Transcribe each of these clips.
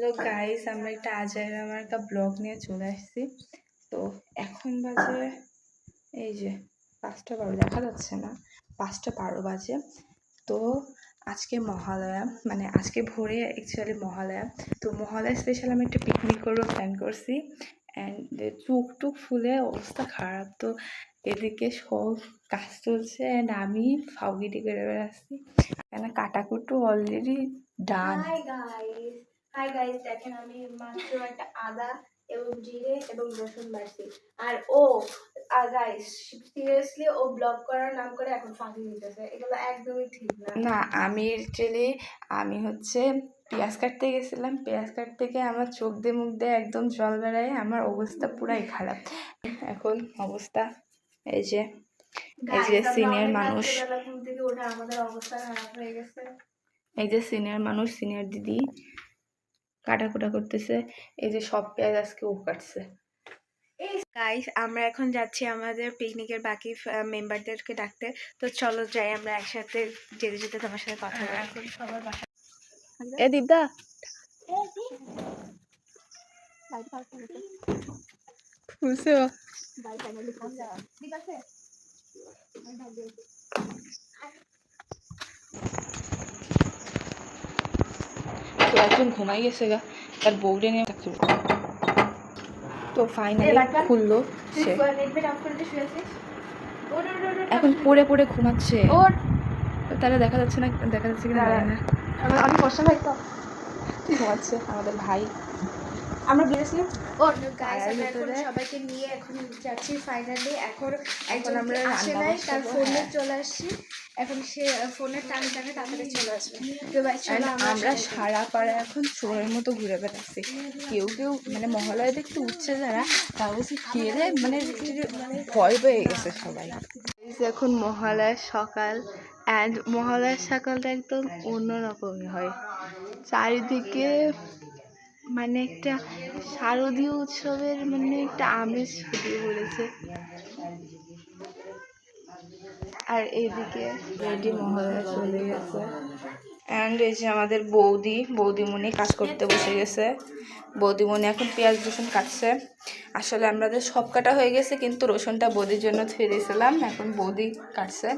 Hello guys, আমরা একটা আজাইরা আমার একটা ব্লগ নিয়ে চলে আসছি। তো এখন বাজে এই যে 5টা 12, দেখা যাচ্ছে না, 5টা 12 বাজে। তো আজকে মহালয়া, মানে আজকে ভোরে অ্যাকচুয়ালি মহালয়া। তো মহালয়া স্পেশাল আমি একটা পিকনিক করবো প্ল্যান করছি। অ্যান্ড চোখ টুক ফুলে অবস্থা খারাপ। তো এদিকে সব কাজ চলছে অ্যান্ড আমি ফাউগিটি করে বেড়াচ্ছি, কেন কাটাকুটো অলরেডি ডান। হাই গাইস, দেখেন আমি মাত্র একটা আদা এবং জিরে এবং রসুন বাটছি। আর ও গাইস, সিরিয়াসলি ও ব্লগ করার নাম করে এখন ফাঁকি দিতেছে। এগুলো একদমই ঠিক না। না, আমি অ্যাকচুয়ালি হচ্ছে পেঁয়াজ কাটতে গেছিলাম, পেঁয়াজ কাটতে গিয়ে আমার চোখ দিয়ে মুখ দিয়ে একদম জল বেড়ায়, আমার অবস্থা পুরাই খারাপ। এখন অবস্থা এই যে সিনিয়র মানুষ, আমাদের অবস্থা খারাপ হয়ে গেছে। এই যে সিনিয়র মানুষ, সিনিয়র দিদি কাটাকুটা করতেছে। এই যে সব পেঁয়াজ আজকে ও কাটছে। গাইস, আমরা এখন যাচ্ছি আমাদের পিকনিকের বাকি মেম্বারদেরকে ডাকতে। তো চলো যাই আমরা একসাথে, যেতে যেতে তোমার সাথে কথা বলি। এখন সবার বাসা এ দীপদা খুশি একজন ঘুমাই গেছে গা, তার বউরে নিয়ে থাকছিল। তো ফাইনালি খুললো সে, এখন পড়ে পড়ে ঘুমাচ্ছে। তারা দেখা যাচ্ছে না, দেখা যাচ্ছে কিনা জানি না। আমি কষ্ট ভাই তো ঘুমাচ্ছে আমাদের ভাই। আমরা গিয়েছিলাম সবাইকে নিয়ে এখন যাচ্ছি ফাইনালি। এখন একজন আমরা আসে নাই, তার ফোনে চলে আসছি। এখন সে ফোনের টানে টানে তাড়াতাড়ি চলে আসবে। তো ভাই চলো আমরা সারা পাড়া এখন চোরের মতো ঘুরে বেড়াচ্ছি। কেউ কেউ মানে মহালয়া দেখতে উঠছে যারা, তাও বলছি কেড়ে মানে ভয় পেয়ে গেছে সবাই। এখন মহালয়ার সকাল, অ্যান্ড মহালয়ার সকালটা একদম অন্যরকমই হয়। চারিদিকে মানে একটা শারদীয় উৎসবের মানে একটা আমেজ ছড়িয়ে পড়েছে। আর এইদিকে রেডি মহালয়া চলে গেছে। অ্যান্ড এই যে আমাদের বৌদিমণি কাজ করতে বসে গেছে। বৌদিমণি এখন পেঁয়াজ রসুন কাটছে। আসলে আমাদের সব কাটা হয়ে গেছে, কিন্তু রসুনটা বৌদির জন্য থুয়ে দিয়েছিলাম, এখন বৌদি কাটছে।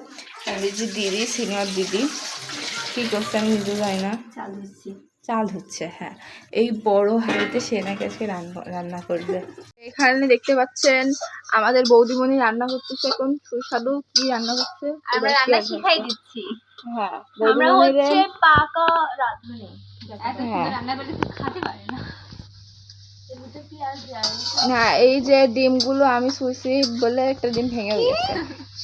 আর এই যে দিদি, সিনিয়র দিদি কী করছে আমি নিজে জানি না, চাল হচ্ছে। হ্যাঁ, এই বড় হাঁড়িতে সে নাকি আজকে রান্না করবে। এখানে দেখতে পাচ্ছেন আমাদের বৌদিমণি রান্না করতেছে, এখন সুস্বাদু কি রান্না করছে আমরা রান্না শিখাই দিচ্ছি। হ্যাঁ, আমরা হচ্ছে পাকা রাঁধুনি। এত হ্যাঁ রান্না করলে তো খেতে পারে না। না, এই যে ডিমগুলো আমি শুয়েছি বলে একটা ডিম ভেঙে গেছে।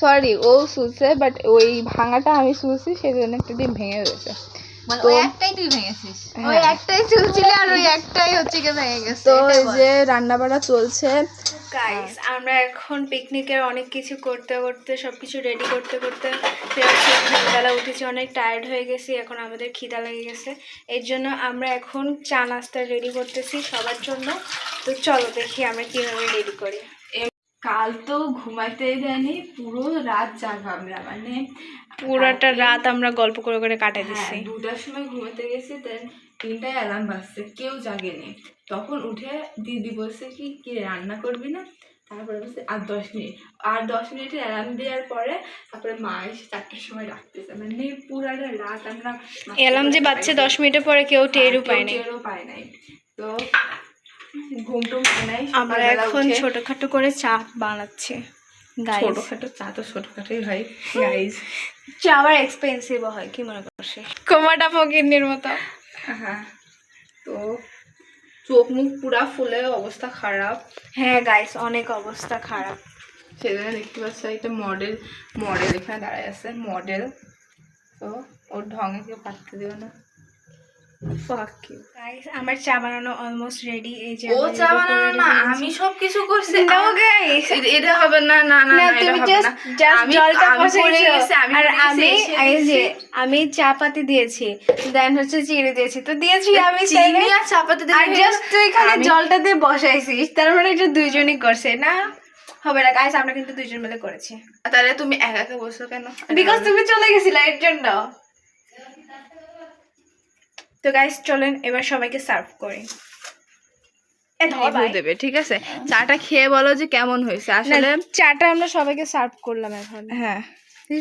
সরি, ও শুয়েছে, বাট ওই ভাঙাটা আমি শুয়েছি, সেই জন্য একটা ডিম ভেঙে গেছে। মানে ওই একটাই তুই ভেঙেছিস, ওই একটাই চুলছিল আর ওই একটাই হচ্ছে কি ভেঙে গেছে। তো এই যে রান্না বাড়া চলছে গাইস। আমরা এখন পিকনিকের অনেক কিছু করতে করতে, সবকিছু রেডি করতে করতে বেলা উঠেছি, অনেক টায়ার্ড হয়ে গেছি, এখন আমাদের খিদা লেগে গেছে। এর জন্য আমরা এখন চা নাস্তা রেডি করতেছি সবার জন্য। তো চলো দেখি আমরা কিভাবে রেডি করি। কাল তো ঘুমাইতে দেয়নি, পুরো রাত জাগা আমরা, মানে পুরোটা রাত আমরা গল্প করে করে কাটাই দিচ্ছি। 2টার সময় ঘুমাতে গেছি, দেন 3টায় অ্যালার্ম বাজছে, কেউ জাগেনি। তখন উঠে দিদি বলছে কি রান্না করবি না? তারপরে বলছে আর 10 মিনিট, আর 10 মিনিটের অ্যালার্ম দেওয়ার পরে তারপরে মা এসে 4টার সময় ডাকতেছে। মানে পুরাটা রাত আমরা অ্যালার্ম যে বাজছে 10 মিনিটের পরে কেউ টেরও পায় নাই। তো ঘুমটুম নাই। আমরা এখন ছোটখাটো করে চা বানাচ্ছি। ছোটখাটো চা তো ছোটখাটোই হয় গাইজ, চা আবার এক্সপেন্সিভ হয়, কি মনে করছে কোমাটা ফকিরনির মতো। হ্যাঁ, তো চোখ মুখ পুরা ফুলে অবস্থা খারাপ। হ্যাঁ গাইস, অনেক অবস্থা খারাপ। সেজন্য দেখতে পাচ্ছ একটা মডেল এখানে দাঁড়ায় আছে, মডেল। তো ওর ঢঙে কেউ পাঠতে দেবে না। আমার চা বানানো অলমোস্ট রেডি। এই যে ও চা বানানো না, আমি সবকিছু করছি। নো গাইস, এটা হবে না, না না না, তুমি জাস্ট জলটা বসিয়েছো আর আমি চা পাতি দিয়েছি, দেন হচ্ছে চিনি দিয়েছি। তো দিয়েছি আমি চিনি আর চা পাতি দিয়ে, আর জাস্ট তুই খালি জলটা দিয়ে বসাইছিস, তার মানে এটা দুইজনই করছে না। হবে না গাইস, আমরা কিন্তু দুইজন মিলে করেছি। তাহলে তুমি একা একা বসো কেন? বিকজ তুমি চলে গেছিলা এর জন্য। তো গাইস চলেন এবার সবাইকে সার্ভ করি। রিভিউ দেবে, ঠিক আছে? চাটা খেয়ে বলো যে কেমন হয়েছে। আসলে চাটা আমরা সবাইকে সার্ভ করলাম এখন। হ্যাঁ,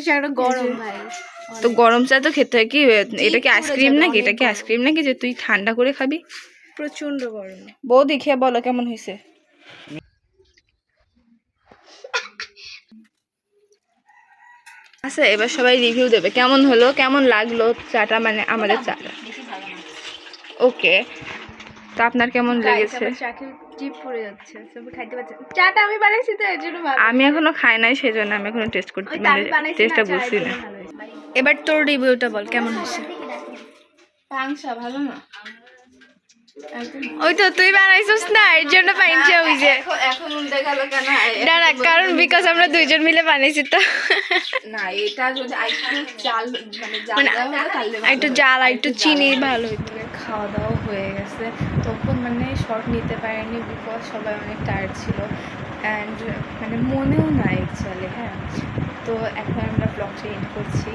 চাটা গরম ভাই। তো গরম চা তো খেতে হয়। কি এটা কি আইসক্রিম নাকি? এটা কি আইসক্রিম নাকি যে তুই ঠান্ডা করে খাবি? প্রচন্ড গরম। বৌদি খেয়ে বলো কেমন হয়েছে। আচ্ছা, এবার সবাই রিভিউ দেবে কেমন হলো, কেমন লাগলো চাটা, মানে আমাদের চাটা। ওকে, তো আপনার কেমন লেগেছে? জিভ পুড়ে যাচ্ছে, সব খাইতে পারছে। চাটা আমি বানাইছি তো এর জন্য ভালো। আমি এখনো খাই নাই, সেজন্য আমি এখনো টেস্ট করতে মানে টেস্টটা বুঝছি না। এবার তোর রিভিউটা বল কেমন হয়েছে। পাংশা ভালো না। ওই তো তুই বানাইছিস না, এর জন্য পাইনটা হইছে। এখন উল্টে গেল কেন? না কারণ বিকজ আমরা দুইজন মিলে বানাইছি তো। না, এটা যদি একটু চাল মানে জাল দেওয়া হতো তাহলে একটু জাল আর একটু চিনি ভালো হইতো। খাওয়া দাওয়া হয়ে গেছে, তখন মানে শর্ট নিতে পারিনি বিকজ সবাই অনেক টায়ার্ড ছিল অ্যান্ড মানে মনেও নাই অ্যাকচুয়ালি। হ্যাঁ, তো এখন আমরা ব্লগটা এন্ড করছি।